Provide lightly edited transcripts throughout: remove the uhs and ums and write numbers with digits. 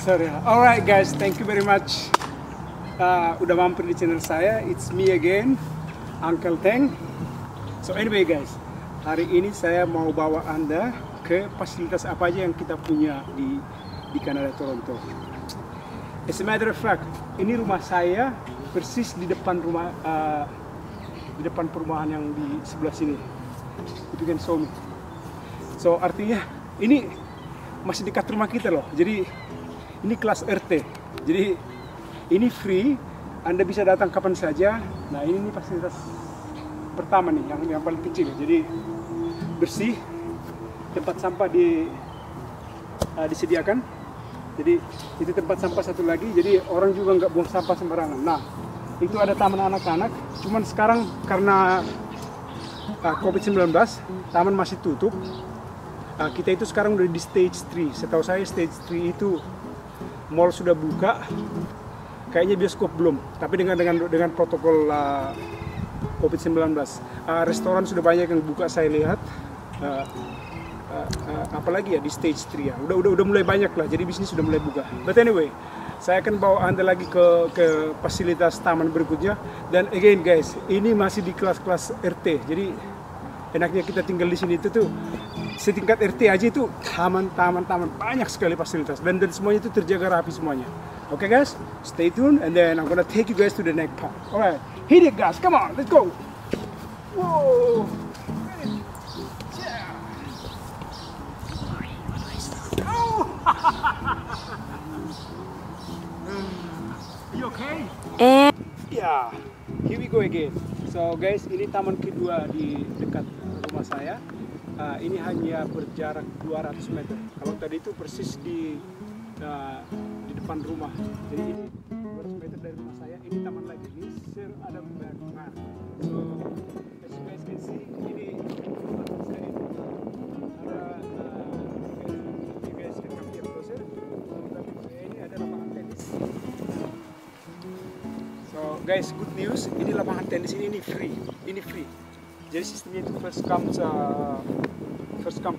Sorry. Alright guys, thank you very much. Udah mampir di channel saya. It's me again, Uncle Teng. So anyway guys, hari ini saya mau bawa Anda ke fasilitas apa aja yang kita punya di Kanada, Toronto. As a matter of fact, ini rumah saya persis di depan rumah, di depan perumahan yang di sebelah sini. Itu kan show me. So artinya ini masih dekat rumah kita loh. Jadi ini kelas RT. Jadi ini free. Anda bisa datang kapan saja. Nah ini fasilitas pertama nih, yang paling kecil. Jadi bersih, tempat sampah disediakan. Jadi itu tempat sampah satu lagi. Jadi orang juga nggak buang sampah sembarangan. Nah itu ada taman anak-anak. Cuman sekarang karena COVID-19, taman masih tutup. Kita itu sekarang udah di stage 3. Setahu saya stage 3 itu mall sudah buka, kayaknya bioskop belum. Tapi dengan protokol COVID-19, restoran sudah banyak yang buka saya lihat. Apalagi ya di stage 3 ya, udah mulai banyak lah. Jadi bisnis sudah mulai buka. But anyway, saya akan bawa Anda lagi ke fasilitas taman berikutnya. Dan again guys, ini masih di kelas-kelas RT. Jadi enaknya kita tinggal di sini itu tuh setingkat RT aja itu taman banyak sekali fasilitas dan semuanya itu terjaga rapi semuanya. Okay guys, stay tuned and then I'm gonna take you guys to the next part. Alright, hit it guys, come on, let's go. Whoa. Yeah. Oh. You okay? Yeah, here we go again. So guys, ini taman kedua di dekat rumah saya. Ini hanya berjarak 200 meter. Kalau tadi itu persis di depan rumah. Jadi ini 200 meter dari rumah saya. Ini taman lagi. Ini Sir Adam Bergman. So as you guys can see, ini tempat saya. You guys can come here closer. Ini ada lapangan tenis. So guys, good news. Ini lapangan tenis ini free. Ini free. Jadi sistemnya itu first come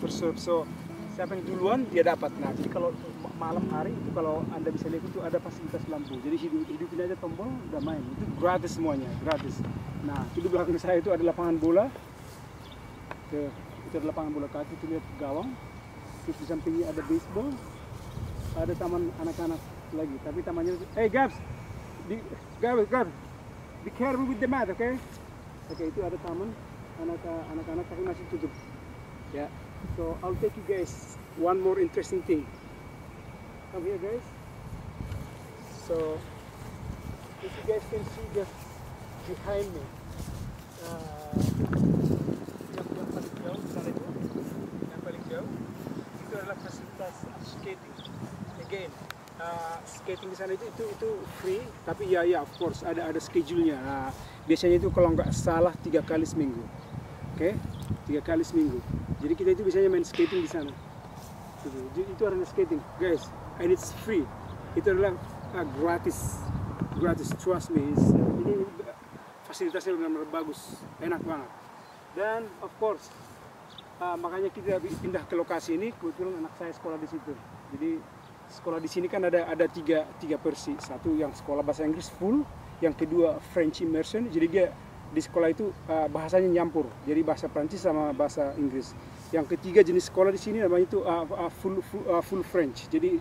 first serve. So siapa yang duluan dia dapat. Nah jadi kalau malam hari itu kalau Anda bisa lihat itu ada fasilitas lampu. Jadi hidupin aja tombol udah main. Itu gratis semuanya, gratis. Nah itu di belakang saya itu ada lapangan bola. Itu ada lapangan bola kaki, itu lihat gawang. Terus di sampingnya ada baseball. Ada taman anak-anak lagi. Tapi tamannya, hey Gabs, Gabs, be careful with the mat, okay? Oke, itu ada taman anak-anak tapi masih tutup. Ya, so I'll take you guys one more interesting thing. Come here guys. So if you guys can see just behind me, yang paling jauh sana itu, yang paling jauh itu adalah fasilitas skating. Again, skating di sana itu free, tapi ya of course ada schedule-nya. Nah, biasanya itu kalau nggak salah 3 kali seminggu. Oke, 3 kali seminggu. Jadi kita itu biasanya main skating di sana. Itu adalah skating, guys, and it's free. Itu adalah gratis, trust me. Ini fasilitasnya benar-benar bagus, enak banget. Dan of course, makanya kita pindah ke lokasi ini. Kebetulan anak saya sekolah di situ. Jadi sekolah di sini kan ada tiga versi. Satu yang sekolah bahasa Inggris full, yang kedua French immersion. Jadi dia di sekolah itu bahasanya nyampur, jadi bahasa Prancis sama bahasa Inggris. Yang ketiga jenis sekolah di sini namanya itu full French. Jadi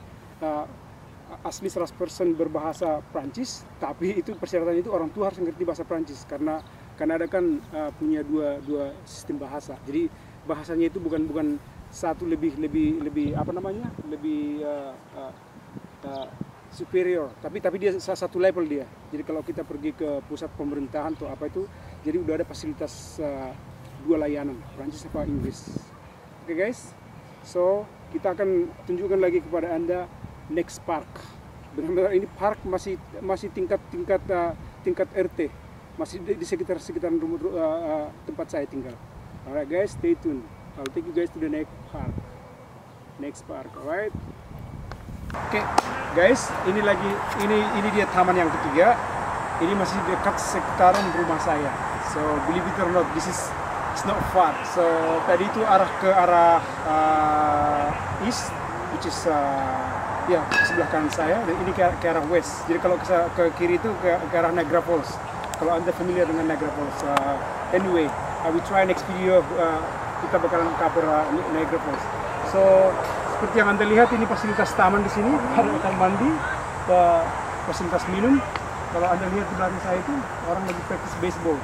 asli 100% berbahasa Prancis, tapi itu persyaratannya itu orang tua harus mengerti bahasa Prancis karena Kanada kan punya dua sistem bahasa. Jadi bahasanya itu bukan satu lebih apa namanya? Lebih superior, tapi dia satu level dia. Jadi kalau kita pergi ke pusat pemerintahan atau apa itu, jadi udah ada fasilitas 2 layanan, Prancis apa Inggris. Oke guys, so kita akan tunjukkan lagi kepada Anda next park. Benar-benar ini park masih tingkat RT, masih di sekitaran rumah tempat saya tinggal. Alright guys, stay tuned. I'll take you guys to the next park. Alright. Oke, guys, ini dia taman yang ketiga. Ini masih dekat sekitaran rumah saya. So believe it or not, this is it's not far. So tadi itu arah ke arah east, which is ya sebelah kanan saya, dan ini ke arah west. Jadi kalau ke kiri itu ke arah Niagara Falls. Kalau Anda familiar dengan Niagara Falls. Anyway, I will try next video kita bakalan cover Niagara Falls. So seperti yang Anda lihat, ini fasilitas taman di sini, ada kamar mandi, fasilitas minum. Kalau Anda lihat di belakang saya itu orang lagi practice baseball.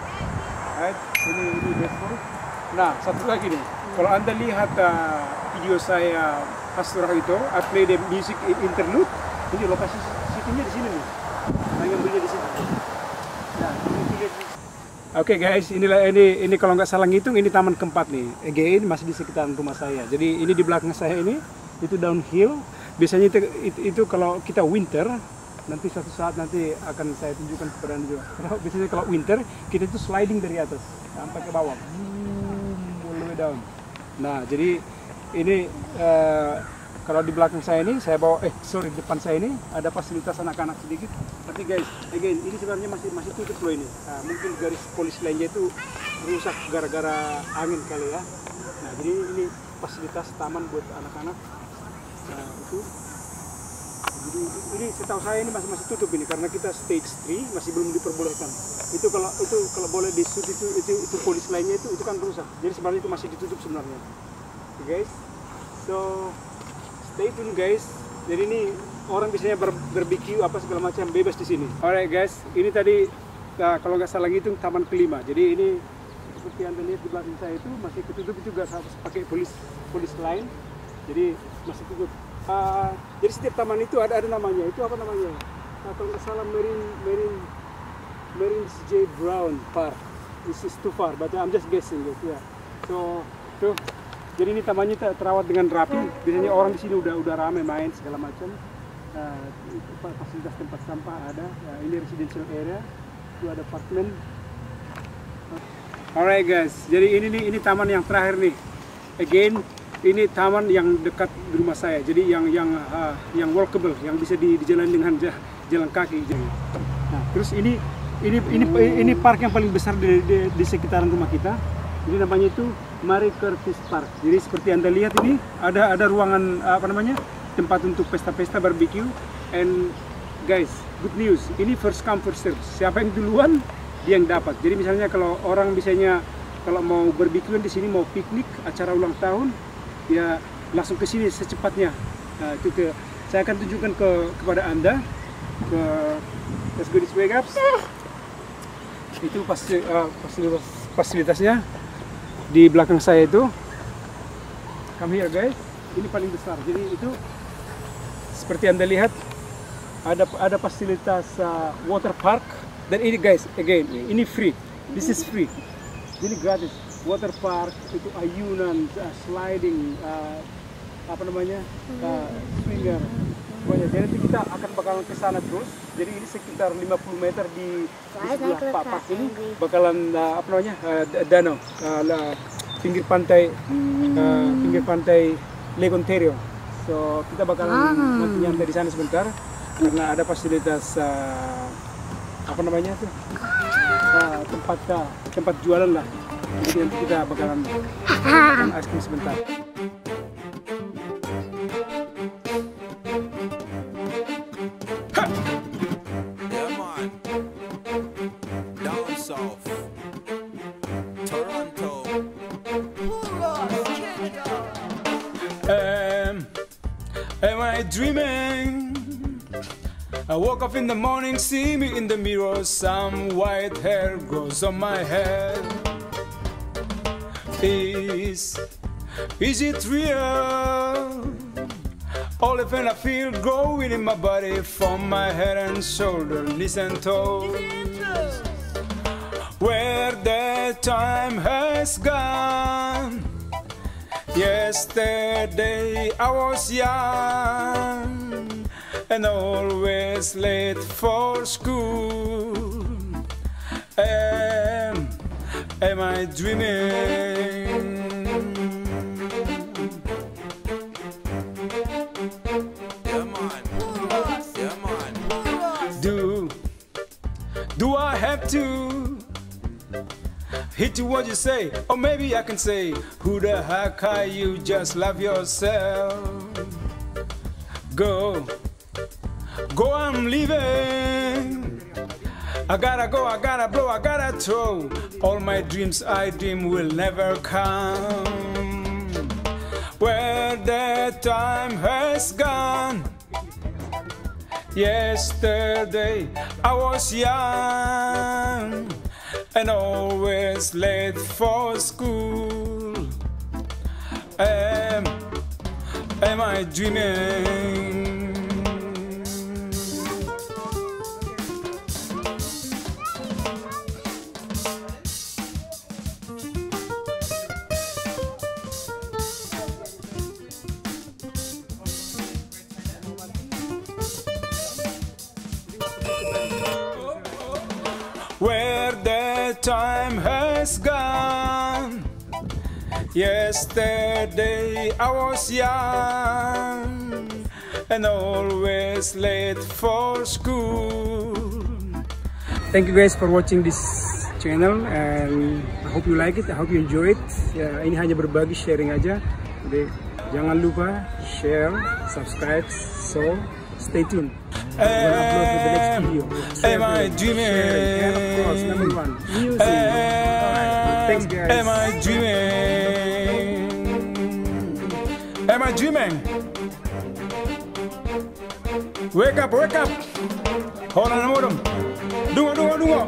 Right? Ini baseball. Nah, satu lagi nih. Kalau Anda lihat video saya Pasturah itu, I play the music interlude. Ini lokasi syutingnya di sini nih. Nah, yang belinya di sini. Nah, Oke guys, ini kalau nggak salah ngitung ini taman keempat nih. Again masih di sekitaran rumah saya. Jadi ini di belakang saya ini itu downhill. Biasanya itu kalau kita winter, nanti suatu saat nanti akan saya tunjukkan kepada Anda juga. Biasanya kalau winter kita itu sliding dari atas sampai ke bawah, all the way down. Nah jadi ini kalau di belakang saya ini saya bawa di depan saya ini ada fasilitas anak-anak sedikit. Tapi guys, again ini sebenarnya masih tutup loh ini. Mungkin garis polis lainnya itu rusak gara-gara angin kali ya. Nah jadi ini fasilitas taman buat anak-anak. Itu. Jadi ini setahu saya ini masih tutup ini karena kita stage 3 masih belum diperbolehkan. Itu kalau boleh di shoot itu polis lainnya itu kan rusak. Jadi sebenarnya itu masih ditutup sebenarnya. Okay, guys. So stay tune guys. Jadi ini orang biasanya barbecue apa segala macam bebas di sini. Alright guys, ini tadi kalau nggak salah itu taman kelima. Jadi ini seperti Anda lihat di belakang saya itu masih ketutup, itu nggak pakai polis lain. Jadi masih tutup. Jadi setiap taman itu ada namanya. Itu apa namanya? Kalau nggak salah Marine J. Brown Park. This is too far, but I'm just guessing guys. Yeah. So tuh. Jadi ini tamannya terawat dengan rapi. Biasanya orang di sini udah ramai main segala macam. Fasilitas tempat sampah ada. Ini residential area. Itu ada apartemen. Alright guys. Jadi ini taman yang terakhir nih. Again, ini taman yang dekat di rumah saya. Jadi yang walkable, yang bisa dijalan dengan jalan kaki. Nah, terus ini park yang paling besar di sekitaran rumah kita. Ini namanya itu Marie Curtis Park. Jadi seperti Anda lihat ini ada ruangan tempat untuk pesta-pesta barbecue. And guys, good news. Ini first come first serve. Siapa yang duluan dia yang dapat. Jadi misalnya kalau orang misalnya kalau mau barbecue di sini, mau piknik, acara ulang tahun, ya langsung ke sini secepatnya. Nah, saya akan tunjukkan kepada Anda let's go this way guys. Itu fasilitasnya. Di belakang saya itu, come here guys, ini paling besar. Jadi itu seperti Anda lihat ada fasilitas water park, dan ini guys, again ini free. This is free. Jadi gratis. Water park itu ayunan, sliding, swinger. Jadi nanti kita akan bakalan ke sana terus. Jadi ini sekitar 50 meter di sebelah park ini bakalan danau, pinggir pantai Lake Ontario. So kita bakalan nanti nyampe di sana sebentar karena ada fasilitas tempat jualan lah. Jadi nanti kita bakalan makan es krim sebentar. Am I dreaming? I woke up in the morning, see me in the mirror, some white hair grows on my head. Is it real? All the pain I feel growing in my body, from my head and shoulder, knees and toes. Where the time has gone. Yesterday I was young and always late for school. Am I dreaming? Do I have to hit you what you say, or maybe I can say, who the heck are you? Just love yourself. Go, I'm leaving. I gotta go, I gotta blow, I gotta throw. All my dreams I dream will never come. Where the time has gone. Yesterday I was young and always late for school. Am I dreaming? Where the time has gone. Yesterday I was young and always late for school. Thank you guys for watching this channel, and I hope you like it, I hope you enjoy it. Ya, ini hanya berbagi, sharing aja. Jadi jangan lupa share, subscribe, so stay tuned. We'll upload the next video. Am I dreaming? Sharing, and of course, number one, music. Alright, thanks guys. Am I dreaming? Am I dreaming? Wake up, wake up. Horan na modem. Dungo.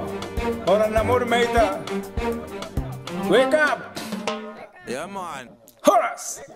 Horan na modem meita. Wake up. Yeah, man. Horas.